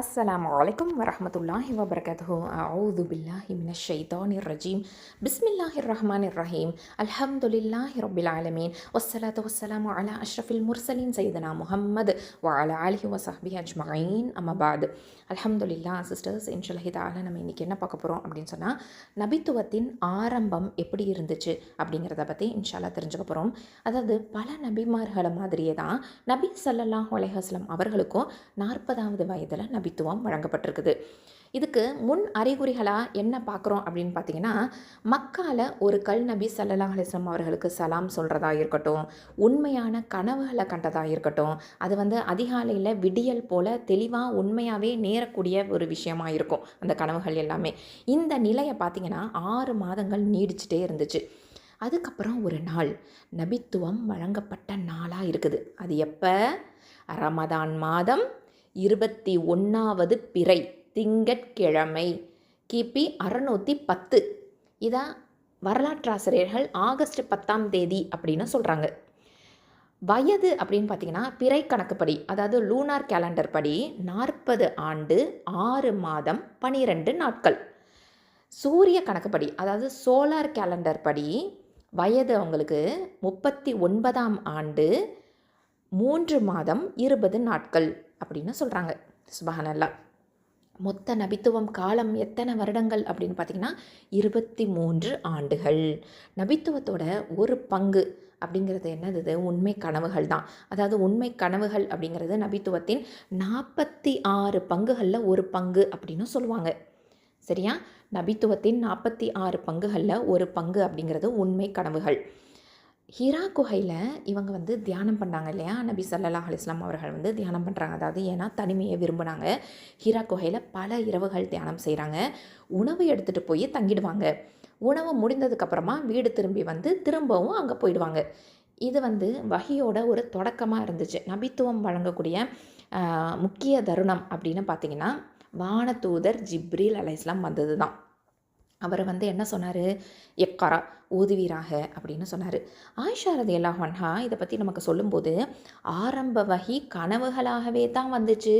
அஸ்ஸலாமு அலைக்கும் வரஹ்மத்துல்லாஹி வபரகாத்துஹு. அஊது பில்லாஹி மினஷ் ஷைத்தானிர் ரஜீம். பிஸ்மில்லாஹிர் ரஹ்மானிர் ரஹீம். அல்ஹம்துலில்லாஹி ரப்பில் ஆலமீன். வஸ்ஸலாத்து வஸ்ஸலாமு அலா அஷ்ரஃபில் முர்சலீன் சையதுனா முஹம்மத் வ அலா ஆலிஹி வ ஸஹ்பிஹி அஜ்மஈன். அம்மா பஅத். அல்ஹம்துலில்லாஹ் சிஸ்டர்ஸ், இன்ஷால்லாஹ் தஆலா நம்ம இன்றைக்கி என்ன பார்க்க போகிறோம் அப்படின்னு சொன்னால், நபித்துவத்தின் ஆரம்பம் எப்படி இருந்துச்சு அப்படிங்கிறத பற்றி இன்ஷால்லாஹ் தெரிஞ்சுக்க போகிறோம். அதாவது பல நபிமார்களை மாதிரியே தான் நபி ஸல்லல்லாஹு அலைஹி வஸல்லம் அவர்களுக்கும் 40வது வயதில் நபித்துவம் வழங்கப்பட்டிருக்குது. இதுக்கு முன் அறிகுறிகளாக என்ன பார்க்குறோம் அப்படின்னு பார்த்தீங்கன்னா, மக்கால ஒரு நபி ஸல்லல்லாஹு அலைஹி வஸல்லம் அவர்களுக்கு சலாம் சொல்கிறதா இருக்கட்டும், உண்மையான கனவுகளை கண்டதாக இருக்கட்டும், அது அதிகாலையில் விடியல் போல் தெளிவாக உண்மையாகவே நேரக்கூடிய ஒரு விஷயமாக இருக்கும் அந்த கனவுகள் எல்லாமே. இந்த நிலையை பார்த்திங்கன்னா 6 மாதங்கள் நீடிச்சிட்டே இருந்துச்சு. அதுக்கப்புறம் ஒரு நாள் நபித்துவம் வழங்கப்பட்ட நாளாக இருக்குது. அது எப்போ? ரமதான் மாதம் 21வது பிறை திங்கட்கிழமை கிபி 610. இதான் வரலாற்றாசிரியர்கள் ஆகஸ்ட் 10ஆம் தேதி அப்படின்னு சொல்கிறாங்க. வயது அப்படின்னு பார்த்திங்கன்னா, பிறை கணக்குப்படி, அதாவது லூனார் கேலண்டர் படி 40 ஆண்டு 6 மாதம் 12 நாட்கள். சூரிய கணக்குப்படி, அதாவது சோலார் கேலண்டர் படி வயது அவங்களுக்கு 39ஆம் ஆண்டு 3 மாதம் 20 நாட்கள் அப்படின்னு சொல்கிறாங்க. சுப்ஹானல்லாஹ். மொத்த நபித்துவம் காலம் எத்தனை வருடங்கள் அப்படின்னு பார்த்திங்கன்னா 23 ஆண்டுகள். நபித்துவத்தோட ஒரு பங்கு அப்படிங்கிறது என்னது? உண்மை கனவுகள் தான். அதாவது உண்மை கனவுகள் அப்படிங்கிறது நபித்துவத்தின் 46 பங்குகளில் ஒரு பங்கு அப்படின்னு சொல்லுவாங்க. சரியா? நபித்துவத்தின் 46 பங்குகளில் ஒரு பங்கு அப்படிங்கிறது உண்மை கனவுகள். ஹிரா குகையில் இவங்க தியானம் பண்ணாங்க இல்லையா, நபி ஸல்லல்லாஹு அலைஹி வஸல்லம் அவர்கள் தியானம் பண்ணுறாங்க. அதாவது ஏன்னா தனிமையை விரும்பினாங்க. ஹிரா குகையில் பல இரவுகள் தியானம் செய்கிறாங்க. உணவு எடுத்துகிட்டு போய் தங்கிடுவாங்க. உணவு முடிந்ததுக்கப்புறமா வீடு திரும்பி திரும்பவும் அங்கே போயிடுவாங்க. இது வஹியோட ஒரு தொடக்கமாக இருந்துச்சு. நபித்துவம் வழங்கக்கூடிய முக்கிய தருணம் அப்படின்னு பார்த்திங்கன்னா, வானதூதர் ஜிப்ரீல் அலைஹிஸ்ஸலாம் வந்தது தான். அவர் என்ன சொன்னார்? எக்கரா, ஓதுவீராக அப்படின்னு சொன்னார். ஆயிஷா ரலியல்லாஹு அன்ஹா இதை பற்றி நமக்கு சொல்லும்போது, ஆரம்ப வஹி கனவுகளாகவே தான் வந்துச்சு.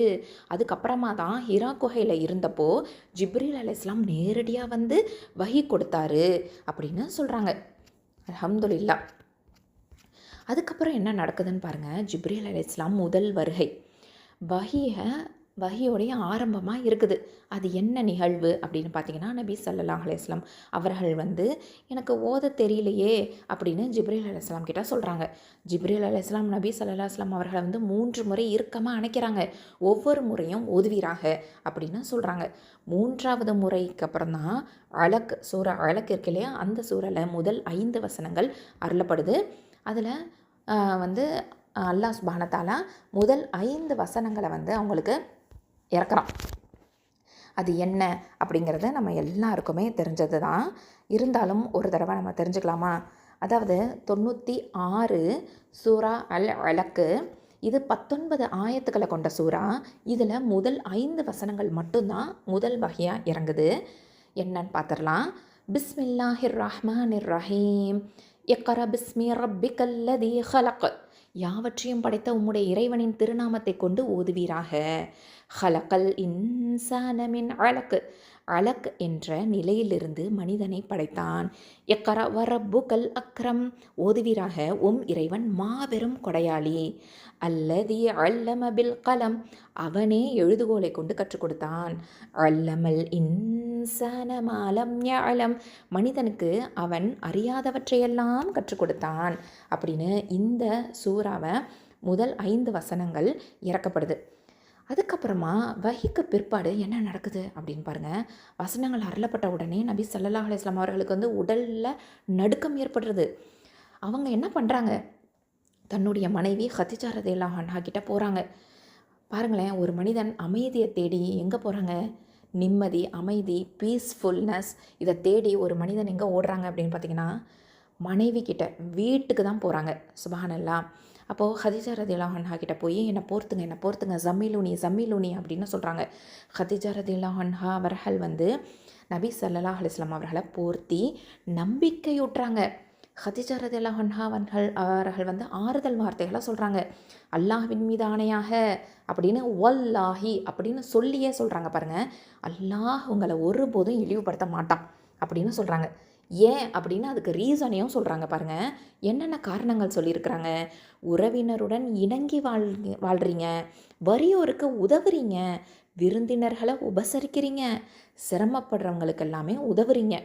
அதுக்கப்புறமா தான் ஹிரா குகையில் இருந்தப்போ ஜிப்ரீல் அலைஹிஸ்ஸலாம் நேரடியாக வஹி கொடுத்தாரு அப்படின்னு சொல்கிறாங்க. அல்ஹம்துலில்லாஹ். அதுக்கப்புறம் என்ன நடக்குதுன்னு பாருங்கள். ஜிப்ரீல் அலைஹிஸ்ஸலாம் முதல் வருகை வஹியோடைய ஆரம்பமாக இருக்குது. அது என்ன நிகழ்வு அப்படின்னு பார்த்தீங்கன்னா, நபி ஸல்லல்லாஹு அலைஹி வஸல்லம் அவர்கள் எனக்கு ஓத தெரியலையே அப்படின்னு ஜிப்ரீல் அலைஹிஸ்ஸலாம் கிட்ட சொல்கிறாங்க. ஜிப்ரீல் அலைஹிஸ்ஸலாம் நபி ஸல்லல்லாஹு அலைஹி வஸல்லம் அவர்களை 3 முறை இறுக்கமாக அணைக்கிறாங்க. ஒவ்வொரு முறையும் ஓதுவீராக அப்படின்னு சொல்கிறாங்க. 3வது முறைக்கு அப்புறம் தான் அலக், சூரா அலக் இருக்கு இல்லையா, அந்த சூறாவில் முதல் 5 வசனங்கள் அருளப்படுது. அதில் அல்லாஹ் சுப்ஹானஹு வ தஆலா முதல் 5 வசனங்களை அவங்களுக்கு இறக்குறான். அது என்ன அப்படிங்கிறது நம்ம எல்லாருக்குமே தெரிஞ்சது தான். இருந்தாலும் ஒரு தடவை நம்ம தெரிஞ்சுக்கலாமா? அதாவது 96 சூரா அல் அலக்கு, இது 19 ஆயத்துக்களை கொண்ட சூறா. இதில் முதல் 5 வசனங்கள் மட்டும்தான் முதல் வஹியாக இறங்குது. என்னன்னு பார்த்துடலாம். பிஸ்மில்லாஹிர் ரஹ்மானிர் ரஹீம். இக்ரா பிஸ்மி ரப்பிக்கல்லதீ ஹலக். யாவற்றையும் படைத்த உம்முடைய இறைவனின் திருநாமத்தை கொண்டு ஓதுவீராக. ஹலக்கல் இன்சான மின் அலக். அலக் என்ற நிலையிலிருந்து மனிதனை படைத்தான். இக்ரா வ ரப்புக்கல் அக்ரம். ஓதுவீராக, உம் இறைவன் மாபெரும் கொடையாளி. அல்லதி அல்லம பில் கலம். அவனே எழுதுகோலை கொண்டு கற்றுக் கொடுத்தான். அல்லமல் இன்சான மா லம் யஅலம். மனிதனுக்கு அவன் அறியாதவற்றையெல்லாம் கற்றுக் கொடுத்தான் அப்படின்னு இந்த சூறாவை முதல் 5 வசனங்கள் இறக்கப்படுது. அதுக்கப்புறமா வஹிக்கு பிற்பாடு என்ன நடக்குது அப்படின்னு பாருங்கள். வசனங்கள் அருளப்பட்ட உடனே நபி ஸல்லல்லாஹு அலைஹி வஸல்லம் அவர்களுக்கு உடலில் நடுக்கம் ஏற்படுறது. அவங்க என்ன பண்ணுறாங்க? தன்னுடைய மனைவி ஹதீஜா ரலியல்லாஹு அன்ஹா கிட்ட போகிறாங்க. பாருங்களேன், ஒரு மனிதன் அமைதியை தேடி எங்கே போகிறாங்க? நிம்மதி, அமைதி, பீஸ்ஃபுல்னஸ், இதை தேடி ஒரு மனிதன் எங்கே ஓடுறாங்க அப்படின்னு பார்த்திங்கன்னா, மனைவி கிட்ட, வீட்டுக்கு தான் போகிறாங்க. சுப்ஹானல்லாஹ். அப்போது ஹதீஜா ரலியல்லாஹு அன்ஹா கிட்ட போய் என்னை போர்த்துங்க ஜம்மிலூனி அப்படின்னு சொல்கிறாங்க. ஹதீஜா ரலியல்லாஹு அன்ஹா அவர்கள் நபி ஸல்லல்லாஹு அலைஹி வஸல்லம் அவர்களை போர்த்தி நம்பிக்கையூட்டுறாங்க. ஹதிஜா ரலியல்லாஹு அன்ஹா அவர்கள் வந்து ஆறுதல் வார்த்தைகளை சொல்கிறாங்க. அல்லாஹ்வின் மீது ஆணையாக அப்படின்னு வல்லாஹி அப்படின்னு சொல்லியே சொல்கிறாங்க பாருங்கள். அல்லாஹ் உங்களை ஒருபோதும் இழிவுபடுத்த மாட்டான் அப்படின்னு சொல்கிறாங்க. ஏன் அப்படின்னு அதுக்கு ரீசனையும் சொல்கிறாங்க பாருங்கள். என்னென்ன காரணங்கள் சொல்லியிருக்கிறாங்க. உறவினருடன் இணங்கி வாழ்கிறீங்க, வறியோருக்கு உதவுறீங்க, விருந்தினர்களை உபசரிக்கிறீங்க, சிரமப்படுறவங்களுக்கு எல்லாமே உதவுறீங்க.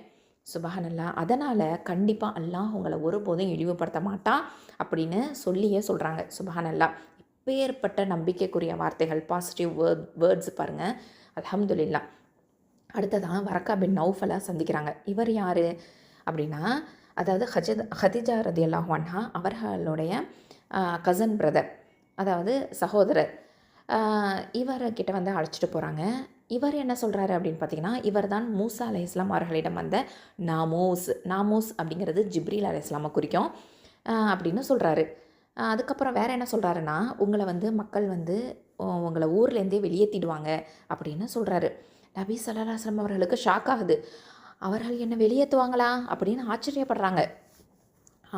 சுபஹானல்லாஹ். அதனால் கண்டிப்பாக அல்லாஹ் உங்களை ஒருபோதும் இழிவுபடுத்த மாட்டான் அப்படின்னு சொல்லியே சொல்கிறாங்க. சுபஹானல்லாஹ். இப்பேற்பட்ட நம்பிக்கைக்குரிய வார்த்தைகள், பாசிட்டிவ் வேர்ட்ஸ் பாருங்கள். அல்ஹம்துலில்லாஹ். அடுத்ததான் வரக்கா பின் நௌஃபலை சந்திக்கிறாங்க. இவர் யார் அப்படின்னா, அதாவது ஹதிஜா ரலியல்லாஹு அன்ஹா அவர்களுடைய கசன் பிரதர், அதாவது சகோதரர். இவர்கிட்ட வந்து அழைச்சிட்டு போகிறாங்க. இவர் என்ன சொல்கிறாரு அப்படின்னு பார்த்தீங்கன்னா, இவர் தான் மூசா அலைஹிஸ்ஸலாம் அவர்களிடம் வந்த நாமூஸ் அப்படிங்கிறது ஜிப்ரீல் அலைஹிஸ்ஸலாமை குறிக்கும் அப்படின்னு சொல்கிறாரு. அதுக்கப்புறம் வேறு என்ன சொல்கிறாருன்னா, உங்களை வந்து மக்கள் வந்து உங்களை ஊர்லேருந்தே வெளியேற்றிடுவாங்க அப்படின்னு சொல்கிறாரு. நபி ஸல்லல்லாஹு அலைஹி வஸல்லம் அவர்களுக்கு ஷாக் ஆகுது. அவர்கள் என்ன வெளியேற்றுவாங்களா அப்படின்னு ஆச்சரியப்படுறாங்க.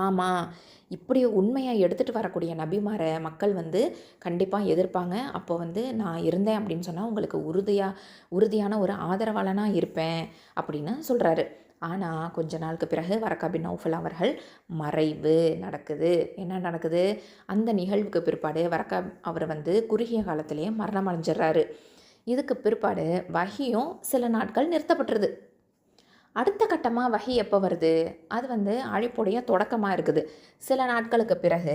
ஆமாம், இப்படி உண்மையை எடுத்துகிட்டு வரக்கூடிய நபிமாரை மக்கள் வந்து கண்டிப்பாக எதிர்ப்பாங்க. அப்போ வந்து நான் இருந்தேன் அப்படின்னு சொன்னால் உங்களுக்கு உறுதியான ஒரு ஆதரவாளனாக இருப்பேன் அப்படின்னு சொல்கிறாரு. ஆனால் கொஞ்ச நாளுக்கு பிறகு வரக்கா பின் நௌஃபல் அவர்கள் மறைவு நடக்குது. என்ன நடக்குது? அந்த நிகழ்வுக்கு பிற்பாடு வரக்கா அவர் வந்து குறுகிய காலத்திலேயே மரணம் அடைஞ்சிடுறாரு. இதுக்கு பிற்பாடு வஹியும் சில நாட்கள் நிறுத்தப்பட்டுருது. அடுத்த கட்டமாக வஹி எப்போ வருது? அது வந்து அழைப்புடைய தொடக்கமாக இருக்குது. சில நாட்களுக்கு பிறகு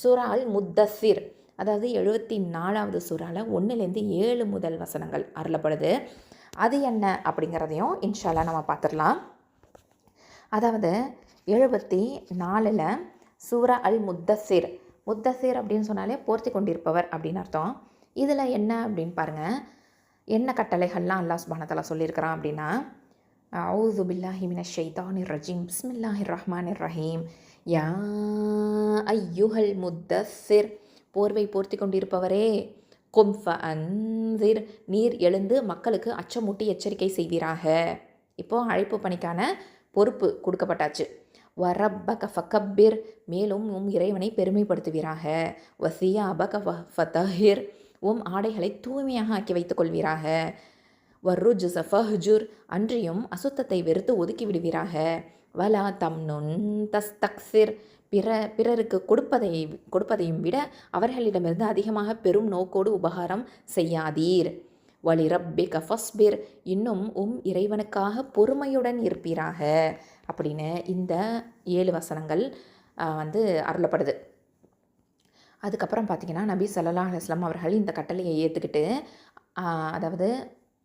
சூரா அல் முத்தஸ்ஸிர், அதாவது 74வது சூறாவில் 1-7 முதல் வசனங்கள் அருளப்படுது. அது என்ன அப்படிங்கிறதையும் இன்ஷா அல்லாஹ் நம்ம பார்த்துடலாம். அதாவது 74ல் சூரா அல் முத்தஸ்ஸிர் அப்படின்னு சொன்னாலே போர்த்தி கொண்டிருப்பவர் அப்படின்னு அர்த்தம். இதில் என்ன அப்படின்னு பாருங்கள். என்ன கட்டளைகள்லாம் அல்லாஹ் சுப்ஹானஹு வ தஆலா சொல்லியிருக்கிறான் அப்படின்னா, அஊது பில்லாஹி மினஷ் ஷைத்தானிர் ரஜீம் பிஸ்மில்லாஹிர் ரஹ்மானிர் ரஹீம். யா ஐயுஹல் முத்தஸ்ஸிர், போர்வை போர்த்தி கொண்டிருப்பவரே, கும் ஃபஅன்ஸிர், நீர் எழுந்து மக்களுக்கு அச்சமூட்டி எச்சரிக்கை செய்வீராக. இப்போது அழைப்பு பணிக்கான பொறுப்பு கொடுக்கப்பட்டாச்சு. வரப்பக ஃபகப்பிர், மேலும் இறைவனை பெருமைப்படுத்துவீராக. வசியாபக ஃபதஹிர், ஆடைகளை தூய்மையாக ஆக்கி வைத்துக் கொள்வீராக. வர்ருஜ்ஸ ஃபஹ்ஜுர், அன்றியும் அசுத்தத்தை வெறுத்து ஒதுக்கி விடுவீராக. வலா தம்னுன் தஸ்தக்ஸிர், பிறருக்கு கொடுப்பதையும் விட அவர்களிடமிருந்து அதிகமாக பெரும் நோக்கோடு உபகாரம் செய்யாதீர். வலி ரப்பிக ஃபஸ்பிர், இன்னும் இறைவனுக்காக பொறுமையுடன் இருப்பீராக அப்படின்னு இந்த 7 வசனங்கள் வந்து அருளப்படுது. அதுக்கப்புறம் பார்த்திங்கன்னா, நபி ஸல்லல்லாஹு அலைஹி வஸல்லம் அவர்கள் இந்த கட்டளையை ஏற்றுக்கிட்டு, அதாவது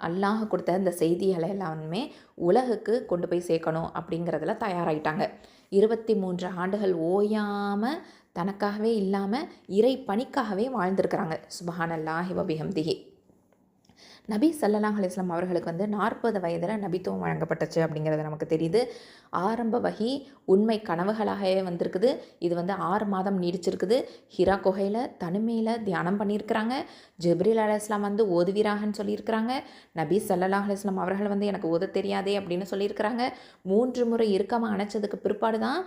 அல்லாஹ் கொடுத்த இந்த செய்திகளை எல்லாமே உலகுக்கு கொண்டு போய் சேர்க்கணும் அப்படிங்கிறதுல தயாராகிட்டாங்க. 23 ஆண்டுகள் ஓயாமல் தனக்காகவே இல்லாமல் இறை பணிக்காகவே வாழ்ந்திருக்கிறாங்க. சுப்ஹானல்லாஹி வ பிஹம்திஹி. நபி ஸல்லல்லாஹு அலைஹி வஸல்லம் அவர்களுக்கு வந்து 40 வயதில் நபித்துவம் வழங்கப்பட்டுச்சு அப்படிங்கிறது நமக்கு தெரியுது. ஆரம்ப வஹி உண்மை கனவுகளாகவே வந்திருக்குது. இது வந்து 6 மாதம் நீடிச்சிருக்குது. ஹிரா குகையில் தனிமையில் தியானம் பண்ணியிருக்கிறாங்க. ஜிப்ரீல் அலைஹிஸ்ஸலாம் வந்து ஓதுவீராகன்னு சொல்லியிருக்கிறாங்க. நபி ஸல்லல்லாஹு அலைஹி வஸல்லம் அவர்கள் வந்து எனக்கு ஓத தெரியாதே அப்படின்னு சொல்லியிருக்கிறாங்க. 3 முறை இறுக்கமாக அணைச்சதுக்கு பிற்பாடு தான்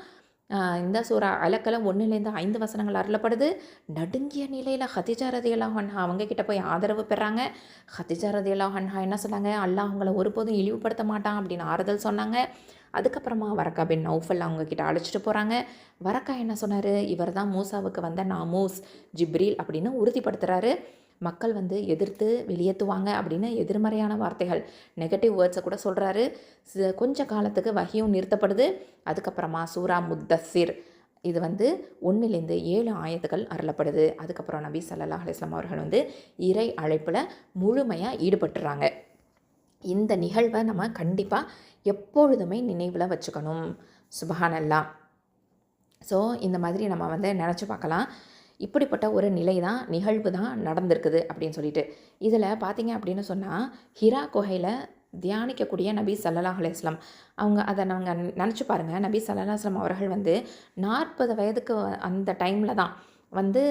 இந்த சூரா அலக்கல 1-5 வசனங்கள் அருளப்படுது. நடுங்கிய நிலையில் ஹதிஜா ரலியல்லாஹு அன்ஹா அவங்க கிட்ட போய் ஆதரவு பெறாங்க. ஹதிஜா ரலியல்லாஹு அன்ஹா என்ன சொன்னாங்க? அல்லாஹ் உங்களை ஒருபோதும் இழிவுபடுத்த மாட்டான் அப்படின்னு ஆறுதல் சொன்னாங்க. அதுக்கப்புறமா வரக்கா பின் நௌஃபல் அவங்கக்கிட்ட அழைச்சிட்டு போகிறாங்க. வரக்கா என்ன சொன்னார்? இவர் தான் மூசாவுக்கு வந்த நாமூஸ் ஜிப்ரீல் அப்படின்னு உறுதிப்படுத்துகிறாரு. மக்கள் வந்து எதிர்த்து வெளியேற்றுவாங்க அப்படின்னு எதிர்மறையான வார்த்தைகள், நெகட்டிவ் வேர்ட்ஸை கூட சொல்கிறாரு. கொஞ்ச காலத்துக்கு வஹியும் நிறுத்தப்படுது. அதுக்கப்புறமா சூரா முத்தஸ்ஸிர், இது வந்து 1-7 ஆயத்துக்கள் அருளப்படுது. அதுக்கப்புறம் நபி ஸல்லல்லாஹு அலைஹி வஸல்லம் அவர்கள் வந்து இறை அழைப்பில் முழுமையாக ஈடுபட்டுறாங்க. இந்த நிகழ்வை நம்ம கண்டிப்பாக எப்பொழுதுமே நினைவில் வச்சுக்கணும். சுப்ஹானல்லாஹ். ஸோ இந்த மாதிரி நம்ம வந்து நினச்சி பார்க்கலாம். இப்படிப்பட்ட ஒரு நிலை தான், நிகழ்வு தான் நடந்திருக்குது அப்படின்னு சொல்லிட்டு. இதில் பார்த்திங்க அப்படின்னு சொன்னால், ஹிரா குகையில் தியானிக்கக்கூடிய நபி ஸல்லல்லாஹு அலைஹி வஸல்லம் அவங்க அதை நாங்கள் நினச்சி பாருங்கள். நபி ஸல்லல்லாஹு அலைஹி வஸல்லம் அவர்கள் வந்து 40 வயதுக்கு அந்த டைமில் தான் வந்து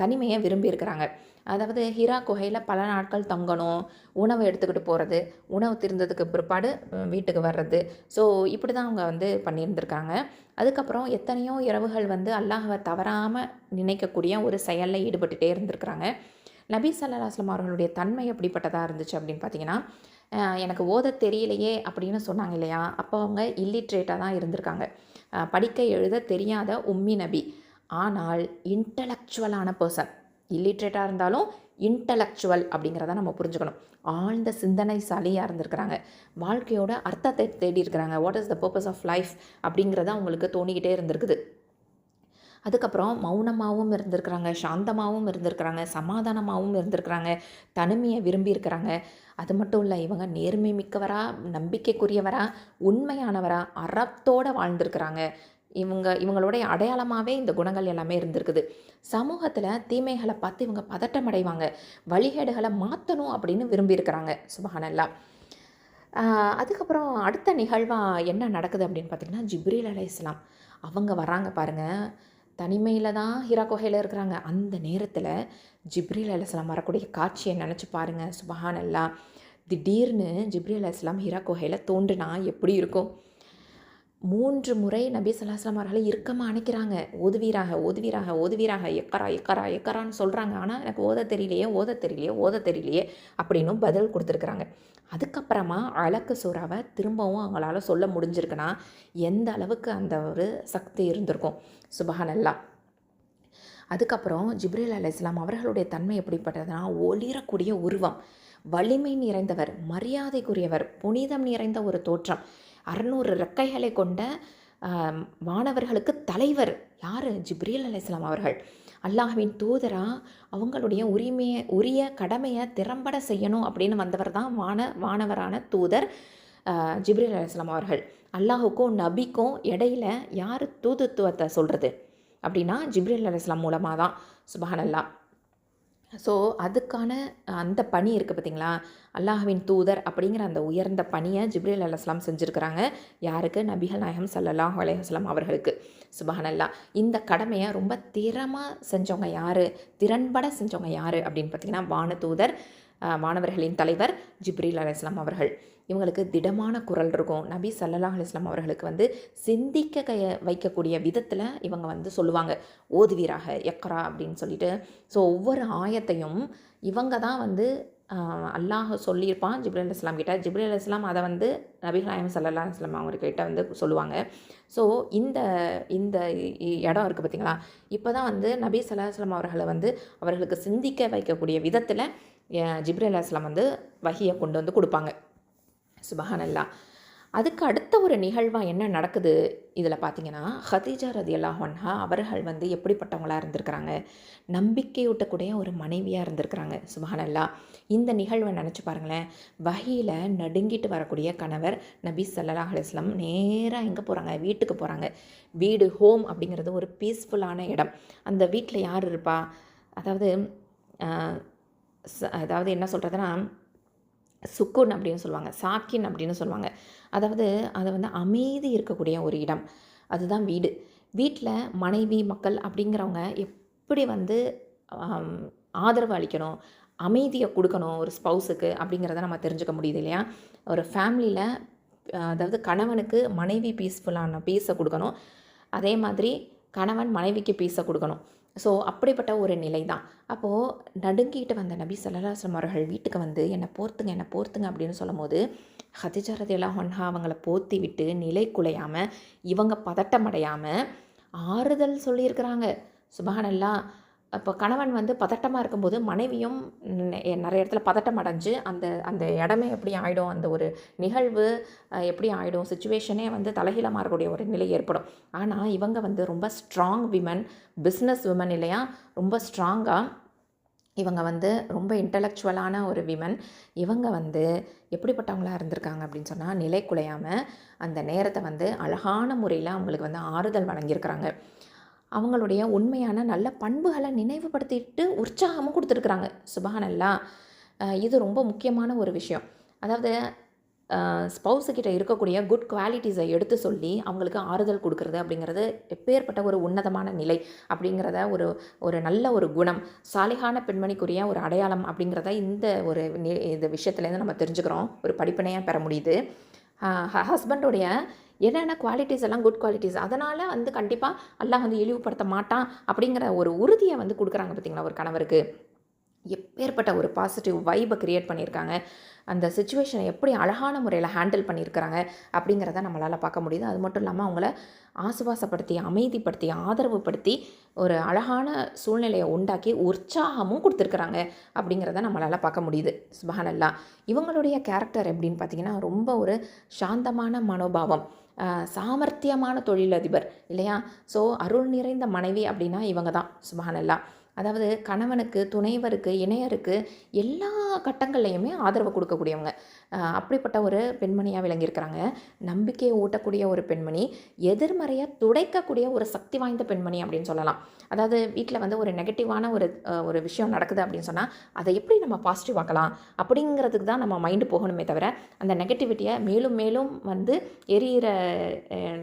தனிமையை விரும்பியிருக்கிறாங்க. அதாவது ஹிரா குகையில் பல நாட்கள் தங்கணும், உணவு எடுத்துக்கிட்டு போகிறது, உணவு தீர்ந்ததுக்கு பிற்பாடு வீட்டுக்கு வர்றது. ஸோ இப்படி தான் அவங்க வந்து பண்ணியிருந்திருக்காங்க. அதுக்கப்புறம் எத்தனையோ இரவுகள் வந்து அல்லாஹ்வை தவறாமல் நினைக்கக்கூடிய ஒரு செயலில் ஈடுபட்டுகிட்டே இருந்திருக்கிறாங்க. நபி ஸல்லல்லாஹு அலைஹி வஸல்லம் அவர்களுடைய தன்மை எப்படிப்பட்டதாக இருந்துச்சு அப்படின்னு பார்த்தீங்கன்னா, எனக்கு ஓத தெரியலையே அப்படின்னு சொன்னாங்க இல்லையா, அப்போ அவங்க இல்லிட்ரேட்டாக தான் இருந்திருக்காங்க. படிக்க எழுத தெரியாத உம்மி நபி. ஆனால் இன்டலெக்சுவலான பர்சன். இல்லிட்ரேட்டாக இருந்தாலும் இன்டலெக்சுவல் அப்படிங்கிறத நம்ம புரிஞ்சுக்கணும். ஆழ்ந்த சிந்தனைசாலியாக இருந்திருக்கிறாங்க. வாழ்க்கையோட அர்த்தத்தை தேடி இருக்கிறாங்க. What is the purpose of life அப்படிங்கிறத அவங்களுக்கு தோணிக்கிட்டே இருந்திருக்குது. அதுக்கப்புறம் மௌனமாகவும் இருந்திருக்கிறாங்க, சாந்தமாகவும் இருந்திருக்கிறாங்க, சமாதானமாகவும் இருந்திருக்கிறாங்க, தனிமையை விரும்பியிருக்கிறாங்க. அது மட்டும் இல்லை, இவங்க நேர்மை மிக்கவரா, நம்பிக்கைக்குரியவரா, உண்மையானவரா, அறத்தோடு வாழ்ந்திருக்கிறாங்க. இவங்களுடைய அடையாளமாகவே இந்த குணங்கள் எல்லாமே இருந்திருக்குது. சமூகத்தில் தீமைகளை பார்த்து இவங்க பதட்டம் அடைவாங்க. வழிகேடுகளை மாற்றணும் அப்படின்னு விரும்பியிருக்கிறாங்க. சுப்ஹானல்லாஹ். அதுக்கப்புறம் அடுத்த நிகழ்வாக என்ன நடக்குது அப்படின்னு பார்த்திங்கன்னா, ஜிப்ரீல் அலைஹிஸ்ஸலாம் அவங்க வராங்க பாருங்கள். தனிமையில் தான் ஹிரா குகையில் இருக்கிறாங்க. அந்த நேரத்தில் ஜிப்ரீல் அலைஹிஸ்ஸலாம் வரக்கூடிய காட்சியை நினச்சி பாருங்கள். சுப்ஹானல்லாஹ். திடீர்னு ஜிப்ரீல் அலைஹிஸ்ஸலாம் ஹிரா குகையில் தோன்றுனா எப்படி இருக்கும்? 3 முறை நபி ஸல்லல்லாஹு அலைஹி வஸல்லம் அவர்களை இறுக்கமாக அணைக்கிறாங்க. ஓதுவீராக ஓதுவீராக ஓதுவீராக, எக்கரா எக்கரா எக்கரான்னு சொல்கிறாங்க. ஆனால் எனக்கு ஓத தெரியலையே ஓத தெரியலையே ஓத தெரியலையே அப்படின்னும் பதில் கொடுத்துருக்குறாங்க. அதுக்கப்புறமா அலக்கு சூறாவை திரும்பவும் அவங்களால சொல்ல முடிஞ்சிருக்குன்னா எந்த அளவுக்கு அந்த ஒரு சக்தி இருந்திருக்கும். சுப்ஹானல்லாஹ். அதுக்கப்புறம் ஜிப்ரீல் அலைஹிஸ்ஸலாம் அவர்களுடைய தன்மை எப்படிப்பட்டதுன்னா, ஒளிரக்கூடிய உருவம், வலிமை நிறைந்தவர், மரியாதைக்குரியவர், புனிதம் நிறைந்த ஒரு தோற்றம், 600 ரெக்கைகளை கொண்ட வானவர்களுக்கு தலைவர் யார்? ஜிப்ரீல் அலைஹிஸ்ஸலாம் அவர்கள். அல்லாஹ்வின் தூதரா அவங்களுடைய உரிய கடமையை திறம்பட செய்யணும் அப்படின்னு வந்தவர் தான் வானவரான தூதர் ஜிப்ரீல் அலைஹிஸ்ஸலாம் அவர்கள். அல்லாஹுக்கும் நபிக்கும் இடையில யார் தூதுத்துவத்தை சொல்கிறது அப்படின்னா ஜிப்ரீல் அலைஹிஸ்ஸலாம் மூலமாக தான். சுப்ஹானல்லாஹ். ஸோ அதுக்கான அந்த பணி இருக்குது பார்த்திங்களா, அல்லாஹ்வின் தூதர் அப்படிங்கிற அந்த உயர்ந்த பணியை ஜிப்ரீல் அலைஹிஸ்ஸலாம் செஞ்சுருக்கிறாங்க. யாருக்கு? நபிகள் நாயகம் ஸல்லல்லாஹு அலைஹி வஸல்லம் அவர்களுக்கு. சுப்ஹானல்லாஹ். இந்த கடமையை ரொம்ப திறமாக செஞ்சவங்க யார், திறன்பட செஞ்சவங்க யார் அப்படின்னு பார்த்திங்கன்னா, வானதூதர், வானவர்களின் தலைவர் ஜிப்ரீல் அலைஹிஸ்ஸலாம் அவர்கள். இவங்களுக்கு திடமான குரல் இருக்கும். நபி ஸல்லல்லாஹு அலைஹி வஸல்லம் அவர்களுக்கு வந்து சிந்திக்க வைக்கக்கூடிய விதத்தில் இவங்க வந்து சொல்லுவாங்க, ஓதுவீராக எக்ரா அப்படின்னு சொல்லிட்டு. ஸோ ஒவ்வொரு ஆயத்தையும் இவங்க தான் வந்து அல்லாஹ் சொல்லியிருப்பான் ஜிப்ரீல் அலைஹிஸ்ஸலாம் கிட்ட. ஜிப்ரீல் அலைஹிஸ்ஸலாம் அதை வந்து நபிகள் நாயகம் ஸல்லல்லாஹு அலைஹி வஸல்லம் அவங்கக்கிட்ட வந்து சொல்லுவாங்க. ஸோ இந்த இந்த இடம் இருக்குது பார்த்திங்களா, இப்போ தான் வந்து நபி ஸல்லல்லாஹு அலைஹி வஸல்லம் அவர்களை வந்து அவர்களுக்கு சிந்திக்க வைக்கக்கூடிய விதத்தில் ஜிப்ரீல் அலைஹிஸ்ஸலாம் வந்து வஹியை கொண்டு வந்து கொடுப்பாங்க. சுப்ஹானல்லாஹ். அதுக்கு அடுத்த ஒரு நிகழ்வாக என்ன நடக்குது இதில் பார்த்தீங்கன்னா, ஹதீஜா ரலியல்லாஹு அன்ஹா அவர்கள் வந்து எப்படிப்பட்டவங்களாக இருந்திருக்கிறாங்க, நம்பிக்கையூட்டக்கூடிய ஒரு மனைவியாக இருந்திருக்கிறாங்க. சுப்ஹானல்லாஹ். இந்த நிகழ்வை நினச்சி பாருங்களேன். வஹியில் நடுங்கிட்டு வரக்கூடிய கணவர் நபி ஸல்லல்லாஹு அலைஹி வஸல்லம் நேராக எங்கே போகிறாங்க? வீட்டுக்கு போகிறாங்க. வீடு, ஹோம் அப்படிங்கிறது ஒரு பீஸ்ஃபுல்லான இடம். அந்த வீட்டில் யார் இருப்பா? அதாவது அதாவது என்ன சொல்கிறதுனா, சுக்குன் அப்படின்னு சொல்லுவாங்க, சாக்கின் அப்படின்னு சொல்லுவாங்க. அதாவது அதை வந்து அமைதி இருக்கக்கூடிய ஒரு இடம், அதுதான் வீடு. வீட்டில் மனைவி மக்கள் அப்படிங்கிறவங்க எப்படி வந்து ஆதரவு அளிக்கணும், அமைதியை கொடுக்கணும் ஒரு ஸ்பௌஸுக்கு அப்படிங்கிறத நம்ம தெரிஞ்சுக்க முடியுது இல்லையா. ஒரு ஃபேமிலியில் அதாவது கணவனுக்கு மனைவி பீஸ்ஃபுல்லான பீஸை கொடுக்கணும், அதே மாதிரி கணவன் மனைவிக்கு பீஸை கொடுக்கணும். ஸோ அப்படிப்பட்ட ஒரு நிலை தான். அப்போது நடுங்கிட்டு வந்த நபி ஸல்லல்லாஹு அலைஹி வஸல்லம் அவர்கள் வீட்டுக்கு வந்து என்னை போர்த்துங்க அப்படின்னு சொல்லும் போது ஹதீஜா ரலியல்லாஹு அன்ஹா அவங்கள போர்த்தி விட்டு நிலை குலையாமல், இவங்க பதட்டம் அடையாமல் ஆறுதல் சொல்லியிருக்கிறாங்க. சுப்ஹானல்லாஹ். அப்போ கணவன் வந்து பதட்டமாக இருக்கும்போது மனைவியும் நிறைய இடத்துல பதட்டம் அடைஞ்சு அந்த அந்த இடமே எப்படி ஆகிடும், அந்த ஒரு நிகழ்வு எப்படி ஆகிடும், சுச்சுவேஷனே வந்து தலைகீழ மாறக்கூடிய ஒரு நிலை ஏற்படும். ஆனால் இவங்க வந்து ரொம்ப ஸ்ட்ராங் விமன், பிஸ்னஸ் விமன் இல்லையா, ரொம்ப ஸ்ட்ராங்காக இவங்க வந்து ரொம்ப இன்டலெக்சுவலான ஒரு விமன். இவங்க வந்து எப்படிப்பட்டவங்களாக இருந்திருக்காங்க அப்படின்னு சொன்னால், நிலை குலையாமல் அந்த நேரத்தை வந்து அழகான முறையில் அவங்களுக்கு வந்து ஆறுதல் வழங்கியிருக்கிறாங்க. அவங்களுடைய உண்மையான நல்ல பண்புகளை நினைவுபடுத்திட்டு உற்சாகமும் கொடுத்துருக்குறாங்க. சுப்ஹானல்லாஹ். இது ரொம்ப முக்கியமான ஒரு விஷயம். அதாவது ஸ்பௌஸுக்கிட்ட இருக்கக்கூடிய குட் குவாலிட்டிஸை எடுத்து சொல்லி அவங்களுக்கு ஆறுதல் கொடுக்குறது அப்படிங்கிறது எப்பேற்பட்ட ஒரு உன்னதமான நிலை அப்படிங்கிறத ஒரு நல்ல ஒரு குணம், சாலிகான பெண்மணிக்குரிய ஒரு அடையாளம் அப்படிங்கிறத இந்த விஷயத்துலேருந்து நம்ம தெரிஞ்சுக்கிறோம், ஒரு படிப்பினையாக பெற முடியுது. ஹஸ்பண்டோடைய என்னென்ன குவாலிட்டிஸ் எல்லாம் குட் குவாலிட்டிஸ், அதனால் கண்டிப்பாக அல்லாஹ் இழிவுபடுத்த மாட்டான் அப்படிங்கிற ஒரு உறுதியை கொடுக்குறாங்க பார்த்திங்களா ஒரு கணவருக்கு. எப்பேற்பட்ட ஒரு பாசிட்டிவ் வைப்பை க்ரியேட் பண்ணியிருக்காங்க, அந்த சுச்சுவேஷனை எப்படி அழகான முறையில் ஹேண்டில் பண்ணியிருக்கிறாங்க அப்படிங்கிறத நம்மளால் பார்க்க முடியுது. அது மட்டும் இல்லாமல் அவங்கள ஆசுவாசப்படுத்தி, அமைதிப்படுத்தி, ஆதரவுப்படுத்தி ஒரு அழகான சூழ்நிலையை உண்டாக்கி உற்சாகமும் கொடுத்துருக்குறாங்க அப்படிங்கிறத நம்மளால் பார்க்க முடியுது. சுப்ஹானல்லாஹ். இவங்களுடைய கேரக்டர் எப்படின்னு பார்த்திங்கன்னா, ரொம்ப ஒரு சாந்தமான மனோபாவம், சாமர்த்தியமான தொழிலதிபர் இல்லையா. ஸோ அருள் நிறைந்த மனைவி அப்படின்னா இவங்க தான். சுப்ஹானல்லாஹ். அதாவது கணவனுக்கு, துணைவருக்கு, இணையருக்கு எல்லா கட்டங்கள்லையுமே ஆதரவு கொடுக்கக்கூடியவங்க. அப்படிப்பட்ட ஒரு பெண்மணியாக விளங்கியிருக்கிறாங்க. நம்பிக்கையை ஊட்டக்கூடிய ஒரு பெண்மணி, எதிர்மறையாக துடைக்கக்கூடிய ஒரு சக்தி வாய்ந்த பெண்மணி அப்படின்னு சொல்லலாம். அதாவது வீட்டில் ஒரு நெகட்டிவான ஒரு விஷயம் நடக்குது அப்படின்னு சொன்னால் அதை எப்படி நம்ம பாசிட்டிவ் ஆக்கலாம் அப்படிங்கிறதுக்கு தான் நம்ம மைண்டு போகணுமே தவிர, அந்த நெகட்டிவிட்டியை மேலும் மேலும் எரியிற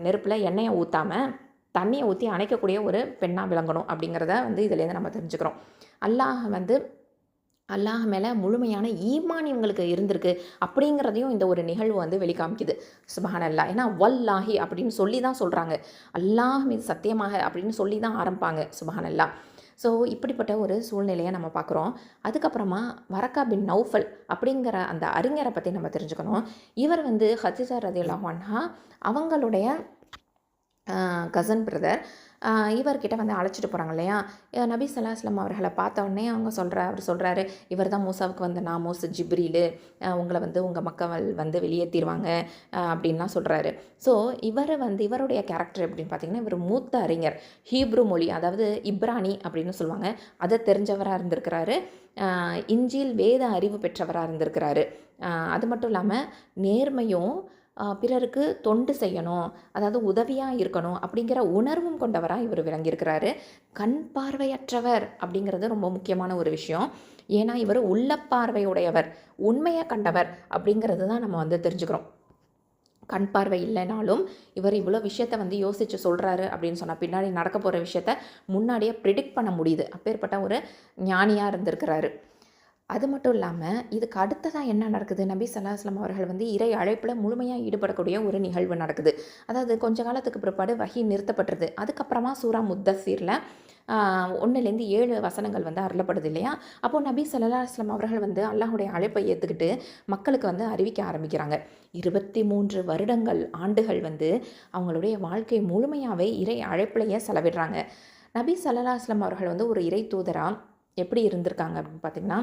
நெருப்பில் எண்ணெயை ஊற்றாமல் தண்ணியை ஊற்றி அணைக்கக்கூடிய ஒரு பெண்ணாக விளங்கணும் அப்படிங்கிறத இதுலேருந்து நம்ம தெரிஞ்சுக்கிறோம். அல்லாஹ் மேலே முழுமையான ஈமான் இவங்களுக்கு இருந்திருக்கு அப்படிங்கிறதையும் இந்த ஒரு நிகழ்வு வெளிக்காமிக்குது. சுப்ஹானல்லாஹ். ஏன்னா வல்லாஹி அப்படின்னு சொல்லி தான் சொல்கிறாங்க, அல்லாஹ் மீது சத்தியமாக அப்படின்னு சொல்லி தான் ஆரம்பிப்பாங்க. சுப்ஹானல்லாஹ். ஸோ இப்படிப்பட்ட ஒரு சூழ்நிலையை நம்ம பார்க்குறோம். அதுக்கப்புறமா வரக்கா பின் நௌஃபல் அப்படிங்கிற அந்த அறிஞரை பற்றி நம்ம தெரிஞ்சுக்கணும். இவர் ஹதீஜா ரலியல்லாஹு அன்ஹா அவங்களுடைய கசன் பிரதர். இவர்கிட்ட அழைச்சிட்டு போகிறாங்க இல்லையா. நபி ஸல்லல்லாஹு அலைஹி வஸல்லம் அவர்களை பார்த்த உடனே அவர் சொல்கிறாரு, இவர் தான் மூசாவுக்கு நாமோஸ் ஜிப்ரீலு, உங்களை உங்கள் மக்கள் வெளியேற்றிடுவாங்க அப்படின்லாம் சொல்கிறாரு. ஸோ இவருடைய கேரக்டர் எப்படின்னு பார்த்தீங்கன்னா, இவர் மூத்த அறிஞர், ஹீப்ரு மொழி அதாவது இப்ரானி அப்படின்னு சொல்லுவாங்க, அதை தெரிஞ்சவராக இருந்திருக்கிறாரு. இஞ்சில் வேத அறிவு பெற்றவராக இருந்திருக்கிறாரு. அது மட்டும் இல்லாமல் நேர்மையும் பிறருக்கு தொண்டு செய்யணும், அதாவது உதவியாக இருக்கணும் அப்படிங்கிற உணர்வும் கொண்டவராக இவர் விளங்கியிருக்கிறாரு. கண் பார்வையற்றவர் அப்படிங்கிறது ரொம்ப முக்கியமான ஒரு விஷயம். ஏன்னா இவர் உள்ளப்பார்வையுடையவர், உண்மையை கண்டவர் அப்படிங்கிறது தான் நம்ம தெரிஞ்சுக்கிறோம். கண் பார்வை இல்லைனாலும் இவர் இவ்வளோ விஷயத்தை யோசித்து சொல்கிறாரு அப்படின்னு சொன்னால் பின்னாடி நடக்க போகிற விஷயத்த முன்னாடியே ப்ரிடிக்ட் பண்ண முடியுது. அப்பேற்பட்ட ஒரு ஞானியாக இருந்திருக்கிறாரு. அது மட்டும் இல்லாமல் இதுக்கு அடுத்ததாக என்ன நடக்குது, நபி ஸல்லல்லாஹு அலைஹி வஸல்லம் அவர்கள் இறை அழைப்பில் முழுமையாக ஈடுபடக்கூடிய ஒரு நிகழ்வு நடக்குது. அதாவது கொஞ்ச காலத்துக்கு பிற்பாடு வஹி நிறுத்தப்பட்டுருது. அதுக்கப்புறமா சூரா முத்தஸீரில் 1-7 வசனங்கள் அருளப்படுது இல்லையா. அப்போது நபி ஸல்லல்லாஹு அலைஹி வஸல்லம் அவர்கள் அல்லாஹுடைய அழைப்பை ஏற்றுக்கிட்டு மக்களுக்கு அறிவிக்க ஆரம்பிக்கிறாங்க. 23 வருடங்கள் ஆண்டுகள் அவங்களுடைய வாழ்க்கை முழுமையாகவே இறை அழைப்பிலேயே செலவிடுறாங்க. நபி ஸல்லல்லாஹு அலைஹி வஸல்லம் அவர்கள் ஒரு இறை தூதராக எப்படி இருந்திருக்காங்க அப்படின்னு பார்த்திங்கன்னா,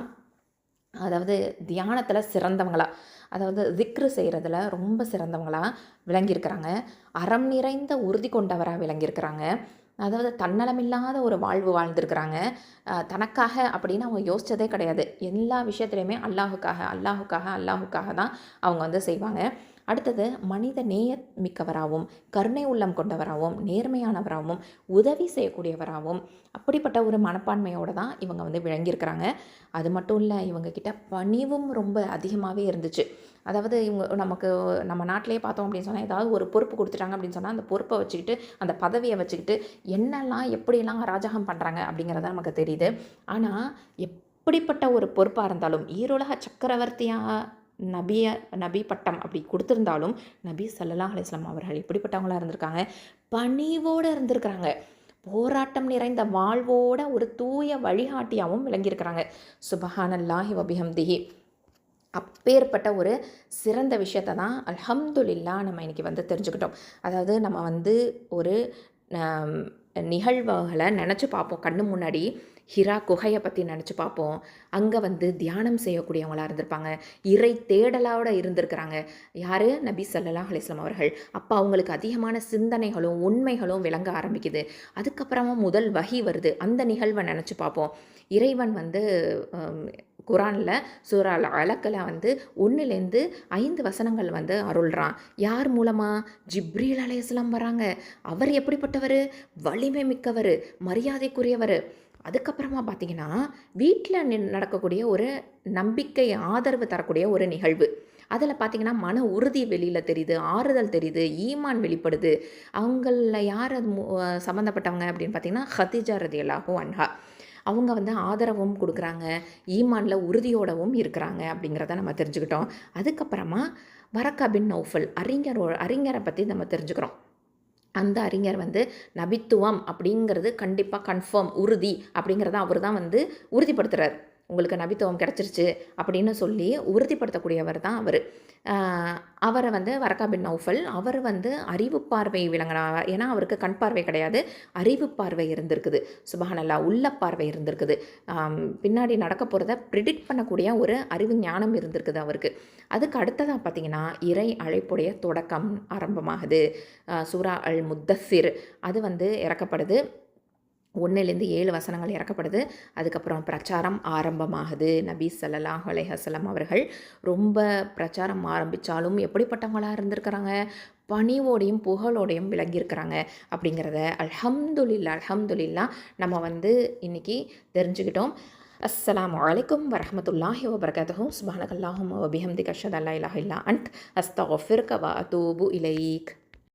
அதாவது தியானத்தில் சிறந்தவங்களா, அதாவது திக்ரு செய்கிறதுல ரொம்ப சிறந்தவங்களாக விளங்கியிருக்கிறாங்க. அறம் நிறைந்த உறுதி கொண்டவராக விளங்கியிருக்கிறாங்க. அதாவது தன்னலமில்லாத ஒரு வாழ்வு வாழ்ந்திருக்கிறாங்க. தனக்காக அப்படின்னு அவங்க யோசித்ததே கிடையாது. எல்லா விஷயத்துலையுமே அல்லாஹுக்காக தான் அவங்க செய்வாங்க. அடுத்தது மனித நேய மிக்கவராகவும், கருணை உள்ளம் கொண்டவராகவும், நேர்மையானவராகவும், உதவி செய்யக்கூடியவராகவும், அப்படிப்பட்ட ஒரு மனப்பான்மையோடு தான் இவங்க விளங்கியிருக்கிறாங்க. அது மட்டும் இல்லை, இவங்கக்கிட்ட பணிவும் ரொம்ப அதிகமாகவே இருந்துச்சு. அதாவது நம்ம நாட்டிலே பார்த்தோம் அப்படின்னு சொன்னால், ஏதாவது ஒரு பொறுப்பு கொடுத்துட்டாங்க அப்படின்னு சொன்னால் அந்த பொறுப்பை வச்சுக்கிட்டு, அந்த பதவியை வச்சுக்கிட்டு எப்படிலாம் அராஜகம் பண்ணுறாங்க அப்படிங்கிறத நமக்கு தெரியுது. ஆனால் எப்படிப்பட்ட ஒரு பொறுப்பாக இருந்தாலும், ஈருலக சக்கரவர்த்தியாக நபி பட்டம் அப்படி கொடுத்துருந்தாலும் நபி ஸல்லல்லாஹு அலைஹி வஸல்லம் அவர்கள் எப்படிப்பட்டவங்களாக இருந்திருக்காங்க, பணிவோடு இருந்திருக்கிறாங்க. போராட்டம் நிறைந்த வாழ்வோட ஒரு தூய வழிகாட்டியாகவும் விளங்கியிருக்கிறாங்க. சுப்ஹானல்லாஹி வபிஹம்திஹி. அப்பேற்பட்ட ஒரு சிறந்த விஷயத்தை தான் அல்ஹம்துலில்லாஹ் நம்ம இன்றைக்கி தெரிஞ்சுக்கிட்டோம். அதாவது நம்ம ஒரு நிகழ்வுகளை நினச்சி பார்ப்போம் கண்ணு முன்னாடி. ஹிரா குகையை பற்றி நினச்சி பார்ப்போம். அங்கே தியானம் செய்யக்கூடியவங்களாக இருந்திருப்பாங்க, இறை தேடலோடு இருந்திருக்கிறாங்க. யார்? நபி ஸல்லல்லாஹு அலைஹி வஸல்லம் அவர்கள். அப்போ அவங்களுக்கு அதிகமான சிந்தனைகளும் உண்மைகளும் விளங்க ஆரம்பிக்குது. அதுக்கப்புறமா முதல் வஹி வருது, அந்த நிகழ்வை நினச்சி பார்ப்போம். இறைவன் குரானில் சூரா அலக்கில் 1-5 வசனங்கள் அருள்றான். யார் மூலமாக? ஜிப்ரீல் அலைஹிஸ்ஸலாம் வராங்க. அவர் எப்படிப்பட்டவர்? வலிமை மிக்கவர், மரியாதைக்குரியவர். அதுக்கப்புறமா பார்த்திங்கன்னா வீட்டில் நடக்கக்கூடிய ஒரு நம்பிக்கை ஆதரவு தரக்கூடிய ஒரு நிகழ்வு. அதில் பார்த்திங்கன்னா மன உறுதி வெளியில் தெரியுது, ஆறுதல் தெரியுது, ஈமான் வெளிப்படுது. அவங்களில் யார் அது சம்மந்தப்பட்டவங்க அப்படின்னு பார்த்திங்கன்னா ஹதீஜா ரதியல்லாஹு அன்ஹா. அவங்க வந்து ஆதரவும் கொடுக்குறாங்க, ஈமானில் உறுதியோடவும் இருக்கிறாங்க அப்படிங்கிறத நம்ம தெரிஞ்சுக்கிட்டோம். அதுக்கப்புறமா வரக்கா பின் நௌஃபல் அறிஞரை பற்றி நம்ம தெரிஞ்சுக்கிறோம். அந்த அறிஞர் வந்து நபித்துவம் அப்படிங்கிறது கண்டிப்பாக கன்ஃபார்ம் உறுதி அப்படிங்கிறத அவர் தான் வந்து உறுதிப்படுத்துகிறார். உங்களுக்கு நபித்துவம் கிடச்சிருச்சு அப்படின்னு சொல்லி உறுதிப்படுத்தக்கூடியவர் தான் அவர். அவரை வந்து வரக்கா பின் நௌஃபல் அவர் வந்து அறிவு பார்வை விளங்கினார். ஏன்னா அவருக்கு கண் பார்வை கிடையாது, அறிவு பார்வை இருந்திருக்குது. சுபஹானல்லாஹ், உள்ள பார்வை இருந்திருக்குது. பின்னாடி நடக்க போகிறத ப்ரிடிக்ட் பண்ணக்கூடிய ஒரு அறிவு ஞானம் இருந்திருக்குது அவருக்கு. அதுக்கு அடுத்ததாக பார்த்திங்கன்னா இறை அழைப்புடைய தொடக்கம் ஆரம்பமாகுது. சூரா அல் முத்தஸிர் அது வந்து இறக்கப்படுது. 1லேருந்து 7 வசனங்கள் இறக்கப்படுது. அதுக்கப்புறம் பிரச்சாரம் ஆரம்பமாகுது. நபி ஸல்லல்லாஹு அலைஹி வஸல்லம் அவர்கள் ரொம்ப பிரச்சாரம் ஆரம்பித்தாலும் எப்படிப்பட்டவங்களாக இருந்திருக்கிறாங்க, பணிவோடையும் புகழோடையும் விளங்கியிருக்கிறாங்க அப்படிங்கிறத அல்ஹம்துலில்லாஹ் நம்ம வந்து இன்றைக்கி தெரிஞ்சுக்கிட்டோம். அஸ்ஸலாமு அலைக்கும் வரஹ்மத்துல்லாஹி வபரகாத்துஹு. சுப்ஹானக்கல்லாஹும்ம வபிஹம்திக அஷ்ஹது அல்லா இலாஹா இல்லா அன்ட் அஸ்தக்ஃபிருக வ அதூபு இலைக்.